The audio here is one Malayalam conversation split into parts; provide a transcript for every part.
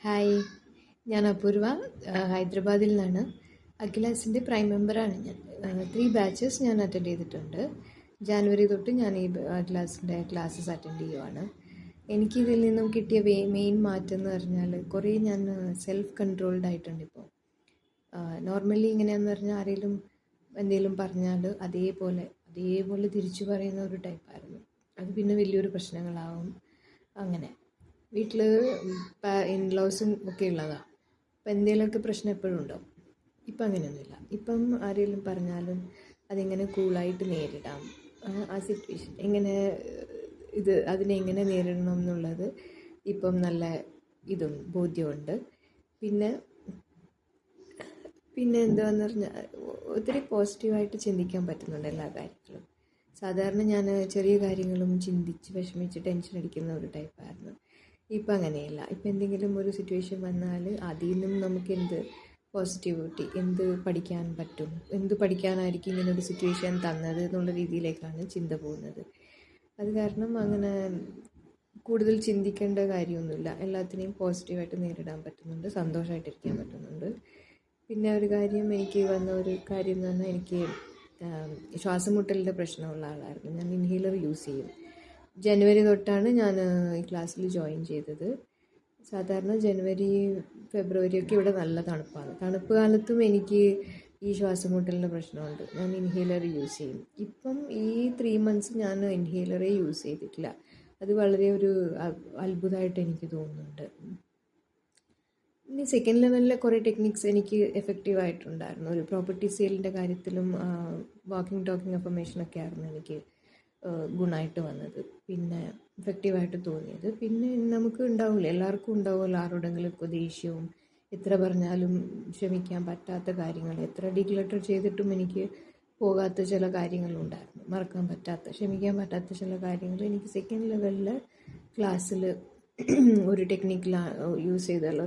ഹായ്, ഞാൻ അപൂർവ. ഹൈദരാബാദിൽ നിന്നാണ്. അഖിലാസിൻ്റെ പ്രൈം മെമ്പറാണ് ഞാൻ. 3 ബാച്ചസ് ഞാൻ അറ്റൻഡ് ചെയ്തിട്ടുണ്ട്. ജാനുവരി തൊട്ട് ഞാൻ ഈ അഖിലാസിൻ്റെ ക്ലാസ്സസ് അറ്റൻഡ് ചെയ്യുവാണ്. എനിക്കിതിൽ നിന്നും കിട്ടിയ മെയിൻ മാറ്റം എന്ന് പറഞ്ഞാൽ കുറേ ഞാൻ സെൽഫ് കൺട്രോൾഡ് ആയിട്ടുണ്ട് ഇപ്പോൾ. നോർമലി ഇങ്ങനെയാണെന്ന് പറഞ്ഞാൽ ആരെങ്കിലും എന്തെങ്കിലും പറഞ്ഞാൽ അതേപോലെ തിരിച്ചു പറയുന്ന ഒരു ടൈപ്പായിരുന്നു. അത് പിന്നെ വലിയൊരു പ്രശ്നങ്ങളാവും. അങ്ങനെ വീട്ടിൽ ഇൻലോസും ഒക്കെ ഉള്ളതാണ്. അപ്പം എന്തെങ്കിലുമൊക്കെ പ്രശ്നം എപ്പോഴും ഉണ്ടാവും. ഇപ്പം അങ്ങനെയൊന്നുമില്ല. ഇപ്പം ആരെങ്കിലും പറഞ്ഞാലും അതെങ്ങനെ കൂളായിട്ട് നേരിടാം, ആ സിറ്റുവേഷൻ എങ്ങനെ അതിനെ എങ്ങനെ നേരിടണം എന്നുള്ളത് ഇപ്പം നല്ല ബോധ്യമുണ്ട്. പിന്നെ എന്താണെന്ന് പറഞ്ഞാൽ ഒത്തിരി പോസിറ്റീവായിട്ട് ചിന്തിക്കാൻ പറ്റുന്നുണ്ട് എല്ലാ കാര്യങ്ങളും. സാധാരണ ഞാൻ ചെറിയ കാര്യങ്ങളും ചിന്തിച്ച് വിഷമിച്ച് ടെൻഷൻ അടിക്കുന്ന ഒരു ടൈപ്പായിരുന്നു. ഇപ്പം അങ്ങനെയല്ല. ഇപ്പം എന്തെങ്കിലും ഒരു സിറ്റുവേഷൻ വന്നാൽ അതിൽ നിന്നും നമുക്ക് പോസിറ്റിവിറ്റി, പഠിക്കാൻ പറ്റും, പഠിക്കാനായിരിക്കും ഇങ്ങനെ ഒരു സിറ്റുവേഷൻ തന്നത് എന്നുള്ള രീതിയിലേക്കാണ് ചിന്ത പോകുന്നത്. അത് കാരണം അങ്ങനെ കൂടുതൽ ചിന്തിക്കേണ്ട കാര്യമൊന്നുമില്ല. എല്ലാത്തിനെയും പോസിറ്റീവായിട്ട് നേരിടാൻ പറ്റുന്നുണ്ട്, സന്തോഷമായിട്ടിരിക്കാൻ പറ്റുന്നുണ്ട്. പിന്നെ ഒരു കാര്യം എനിക്ക് വന്ന ഒരു കാര്യം എന്ന് പറഞ്ഞാൽ എനിക്ക് ശ്വാസമുട്ടലിൻ്റെ പ്രശ്നമുള്ള ആളായിരുന്നു. ഞാൻ ഇൻഹേലർ യൂസ് ചെയ്യും. ജനുവരി തൊട്ടാണ് ഞാൻ ഈ ക്ലാസ്സിൽ ജോയിൻ ചെയ്തത്. സാധാരണ ജനുവരി ഫെബ്രുവരി ഒക്കെ ഇവിടെ നല്ല തണുപ്പാണ്. തണുപ്പ് കാലത്തും എനിക്ക് ഈ ശ്വാസമുട്ടലിൻ്റെ പ്രശ്നമുണ്ട്. ഞാൻ ഇൻഹേലർ യൂസ് ചെയ്യും. ഇപ്പം ഈ 3 months ഞാൻ ഇൻഹേലറേ യൂസ് ചെയ്തിട്ടില്ല. അത് വളരെ ഒരു അത്ഭുതമായിട്ട് എനിക്ക് തോന്നുന്നുണ്ട്. ഇനി സെക്കൻഡ് ലെവലിലെ കുറേ ടെക്നിക്സ് എനിക്ക് എഫക്റ്റീവായിട്ടുണ്ടായിരുന്നു. ഒരു പ്രോപ്പർട്ടി സെയിലിൻ്റെ കാര്യത്തിലും വാക്കിംഗ് ടോക്കിംഗ് അഫർമേഷനൊക്കെ ആയിരുന്നു എനിക്ക് ഗുണമായിട്ട് വന്നത്, പിന്നെ എഫക്റ്റീവായിട്ട് തോന്നിയത്. പിന്നെ നമുക്ക് ഉണ്ടാവില്ല, എല്ലാവർക്കും ഉണ്ടാവുമല്ലോ ആരോടെങ്കിലുമൊക്കെ ദേഷ്യവും, എത്ര പറഞ്ഞാലും ക്ഷമിക്കാൻ പറ്റാത്ത കാര്യങ്ങൾ, എത്ര ഡിക്ലട്ടർ ചെയ്തിട്ടും എനിക്ക് പോകാത്ത ചില കാര്യങ്ങളുണ്ടായിരുന്നു. മറക്കാൻ പറ്റാത്ത, ക്ഷമിക്കാൻ പറ്റാത്ത ചില കാര്യങ്ങൾ എനിക്ക് സെക്കൻഡ് ലെവലിലെ ക്ലാസ്സിൽ ഒരു ടെക്നിക്കിൽ യൂസ് ചെയ്തല്ലോ.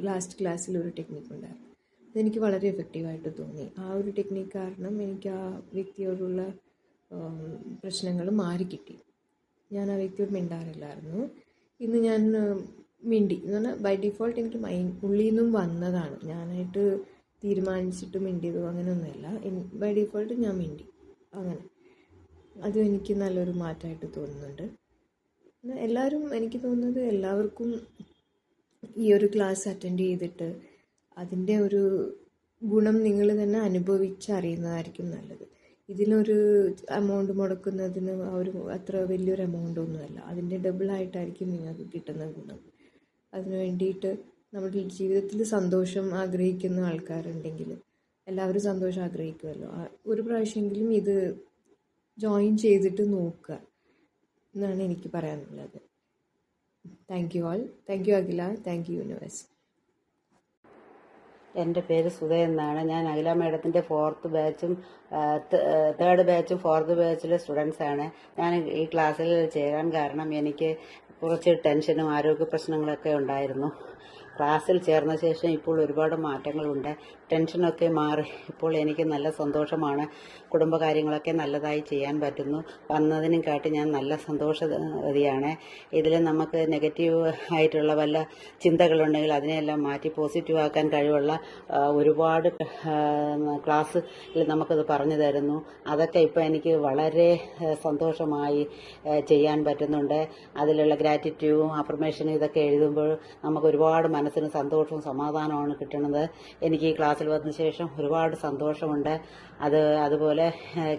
ലാസ്റ്റ് ക്ലാസ്സിൽ ഒരു ടെക്നിക്ക് ഉണ്ടായിരുന്നു. അതെനിക്ക് വളരെ എഫക്റ്റീവായിട്ട് തോന്നി. ആ ഒരു ടെക്നിക്ക് കാരണം എനിക്ക് ആ വ്യക്തിയോടുള്ള പ്രശ്നങ്ങൾ മാറിക്കിട്ടി. ഞാൻ ആ വ്യക്തിയോട് മിണ്ടാറില്ലായിരുന്നു. ഇന്ന് ഞാൻ മിണ്ടി എന്ന് പറഞ്ഞാൽ ബൈ ഡിഫോൾട്ട് എനിക്ക് ഉള്ളിൽ നിന്നും വന്നതാണ്. ഞാനായിട്ട് തീരുമാനിച്ചിട്ട് മിണ്ടിയതോ അങ്ങനെയൊന്നുമല്ല. ബൈ ഡിഫോൾട്ട് ഞാൻ മിണ്ടി. അങ്ങനെ അതും എനിക്ക് നല്ലൊരു മാറ്റമായിട്ട് തോന്നുന്നുണ്ട്. എല്ലാവരും, എനിക്ക് തോന്നുന്നത് എല്ലാവർക്കും ഈ ഒരു ക്ലാസ് അറ്റൻഡ് ചെയ്തിട്ട് അതിൻ്റെ ഒരു ഗുണം നിങ്ങൾ തന്നെ അനുഭവിച്ചറിയുന്നതായിരിക്കും നല്ലത്. ഇതിനൊരു എമൗണ്ട് മുടക്കുന്നതിന് അത്ര വലിയൊരു എമൗണ്ടൊന്നുമല്ല. അതിൻ്റെ ഡബിളായിട്ടായിരിക്കും നിങ്ങൾക്ക് കിട്ടുന്ന ഗുണം. അതിനു വേണ്ടിയിട്ട് നമ്മുടെ ജീവിതത്തിൽ സന്തോഷം ആഗ്രഹിക്കുന്ന ആൾക്കാരുണ്ടെങ്കിൽ, എല്ലാവരും സന്തോഷം ആഗ്രഹിക്കുമല്ലോ, ഒരു പ്രാവശ്യമെങ്കിലും ഇത് ജോയിൻ ചെയ്തിട്ട് നോക്കുക എന്നാണ് എനിക്ക് പറയാനുള്ളത്. Thank you all. Thank you Akhila. Thank you universe. എൻ്റെ പേര് സുധ എന്നാണ്. ഞാൻ അഖില മേഡത്തിൻ്റെ 4th ബാച്ചും 3rd ബാച്ചും 4th ബാച്ചിലെ സ്റ്റുഡൻസാണ്. ഞാൻ ഈ ക്ലാസ്സിൽ ചേരാൻ കാരണം എനിക്ക് കുറച്ച് ടെൻഷനും ആരോഗ്യ പ്രശ്നങ്ങളൊക്കെ ഉണ്ടായിരുന്നു. ക്ലാസ്സിൽ ചേർന്ന ശേഷം ഇപ്പോൾ ഒരുപാട് മാറ്റങ്ങളുണ്ട്. ടെൻഷനൊക്കെ മാറി ഇപ്പോൾ എനിക്ക് നല്ല സന്തോഷമാണ്. കുടുംബകാര്യങ്ങളൊക്കെ നല്ലതായി ചെയ്യാൻ പറ്റുന്നു. വന്നതിനും കാട്ടി ഞാൻ നല്ല സന്തോഷവതിയാണ്. ഇതിൽ നമുക്ക് നെഗറ്റീവ് ആയിട്ടുള്ള വല്ല ചിന്തകളുണ്ടെങ്കിൽ അതിനെയെല്ലാം മാറ്റി പോസിറ്റീവ് ആക്കാൻ കഴിവുള്ള ഒരുപാട് ക്ലാസ്സിൽ നമുക്കത് പറഞ്ഞു തരുന്നു. അതൊക്കെ ഇപ്പോൾ എനിക്ക് വളരെ സന്തോഷമായി ചെയ്യാൻ പറ്റുന്നുണ്ട്. അതിലുള്ള ഗ്രാറ്റിറ്റ്യൂഡും അഫർമേഷനും ഇതൊക്കെ എഴുതുമ്പോൾ നമുക്ക് ഒരുപാട് മനസ്സിന് സന്തോഷവും സമാധാനമാണ് കിട്ടുന്നത്. എനിക്ക് ഈ ക്ലാസ്സിൽ വന്ന ശേഷം ഒരുപാട് സന്തോഷമുണ്ട്. അതുപോലെ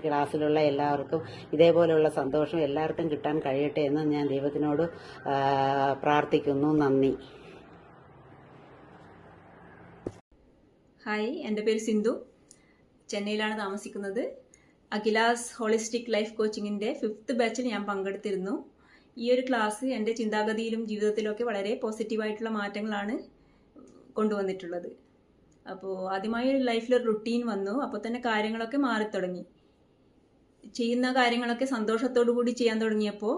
ക്ലാസ്സിലുള്ള എല്ലാവർക്കും ഇതേപോലെയുള്ള സന്തോഷം എല്ലാവർക്കും കിട്ടാൻ കഴിയട്ടെ എന്ന് ഞാൻ ദൈവത്തിനോട് പ്രാർത്ഥിക്കുന്നു. നന്ദി. ഹായ്, എൻ്റെ പേര് സിന്ധു. ചെന്നൈയിലാണ് താമസിക്കുന്നത്. അഖിലാസ് ഹോളിസ്റ്റിക് ലൈഫ് കോച്ചിങ്ങിൻ്റെ 5th ബാച്ചിൽ ഞാൻ പങ്കെടുത്തിരുന്നു. ഈ ഒരു ക്ലാസ് എൻ്റെ ചിന്താഗതിയിലും ജീവിതത്തിലൊക്കെ വളരെ പോസിറ്റീവായിട്ടുള്ള മാറ്റങ്ങളാണ് കൊണ്ടുവന്നിട്ടുള്ളത്. അപ്പോൾ ആദ്യമായി ലൈഫിലൊരു റുട്ടീൻ വന്നു. അപ്പോൾ തന്നെ കാര്യങ്ങളൊക്കെ മാറിത്തുടങ്ങി. ചെയ്യുന്ന കാര്യങ്ങളൊക്കെ സന്തോഷത്തോടു കൂടി ചെയ്യാൻ തുടങ്ങിയപ്പോൾ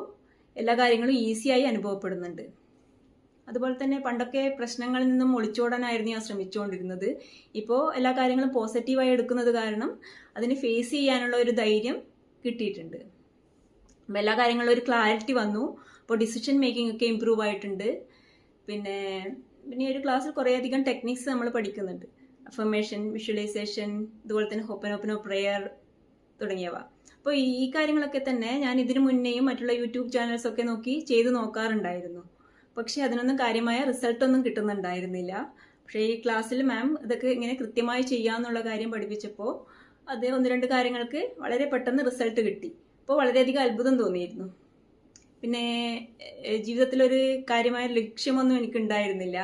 എല്ലാ കാര്യങ്ങളും ഈസിയായി അനുഭവപ്പെടുന്നുണ്ട്. അതുപോലെ തന്നെ പണ്ടൊക്കെ പ്രശ്നങ്ങളിൽ നിന്നും ഒളിച്ചോടാനായിരുന്നു ഞാൻ ശ്രമിച്ചുകൊണ്ടിരുന്നത്. ഇപ്പോൾ എല്ലാ കാര്യങ്ങളും പോസിറ്റീവായി എടുക്കുന്നത് കാരണം അതിനെ ഫേസ് ചെയ്യാനുള്ള ഒരു ധൈര്യം കിട്ടിയിട്ടുണ്ട്. അപ്പോൾ എല്ലാ കാര്യങ്ങളും ഒരു ക്ലാരിറ്റി വന്നു. അപ്പോൾ ഡിസിഷൻ മേക്കിംഗ് ഒക്കെ ഇമ്പ്രൂവ് ആയിട്ടുണ്ട്. പിന്നെ പിന്നെ ഈ ഒരു ക്ലാസ്സിൽ കുറേയധികം ടെക്നിക്സ് നമ്മൾ പഠിക്കുന്നുണ്ട്. അഫർമേഷൻ, വിഷ്വലൈസേഷൻ, അതുപോലെ തന്നെ ഹോപ്പനോപ്പനോ പ്രെയർ തുടങ്ങിയവ. അപ്പോൾ ഈ കാര്യങ്ങളൊക്കെ തന്നെ ഞാൻ ഇതിനു മുന്നേയും മറ്റുള്ള യൂട്യൂബ് ചാനൽസ് ഒക്കെ നോക്കി ചെയ്ത് നോക്കാറുണ്ടായിരുന്നു. പക്ഷേ അതിനൊന്നും കാര്യമായ റിസൾട്ടൊന്നും കിട്ടുന്നുണ്ടായിരുന്നില്ല. പക്ഷേ ഈ ക്ലാസ്സിൽ മാം ഇതൊക്കെ ഇങ്ങനെ കൃത്യമായി ചെയ്യാമെന്നുള്ള കാര്യം പഠിപ്പിച്ചപ്പോൾ അത് 1-2 കാര്യങ്ങൾക്ക് വളരെ പെട്ടെന്ന് റിസൾട്ട് കിട്ടി. അപ്പോൾ വളരെയധികം അത്ഭുതം തോന്നിയിരുന്നു. പിന്നെ ജീവിതത്തിലൊരു കാര്യമായ ലക്ഷ്യമൊന്നും എനിക്കുണ്ടായിരുന്നില്ല.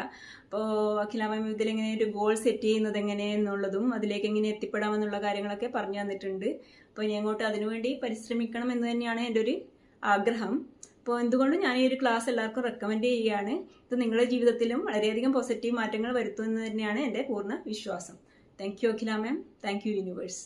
അപ്പോൾ അഖില മാം ഇതിലെങ്ങനെ ഒരു ഗോൾ സെറ്റ് ചെയ്യുന്നത് എങ്ങനെയെന്നുള്ളതും അതിലേക്ക് എങ്ങനെ എത്തിപ്പെടാമെന്നുള്ള കാര്യങ്ങളൊക്കെ പറഞ്ഞു തന്നിട്ടുണ്ട്. അപ്പോൾ ഇനി അങ്ങോട്ട് അതിനുവേണ്ടി പരിശ്രമിക്കണം എന്ന് തന്നെയാണ് എൻ്റെ ഒരു ആഗ്രഹം. അപ്പോൾ എന്തുകൊണ്ടും ഞാൻ ഈ ഒരു ക്ലാസ് എല്ലാവർക്കും റെക്കമെൻഡ് ചെയ്യുകയാണ്. ഇത് നിങ്ങളുടെ ജീവിതത്തിലും വളരെയധികം പോസിറ്റീവ് മാറ്റങ്ങൾ വരുത്തുമെന്ന് തന്നെയാണ് എൻ്റെ പൂർണ്ണ വിശ്വാസം. Thank you Akhila ma'am. Thank you universe.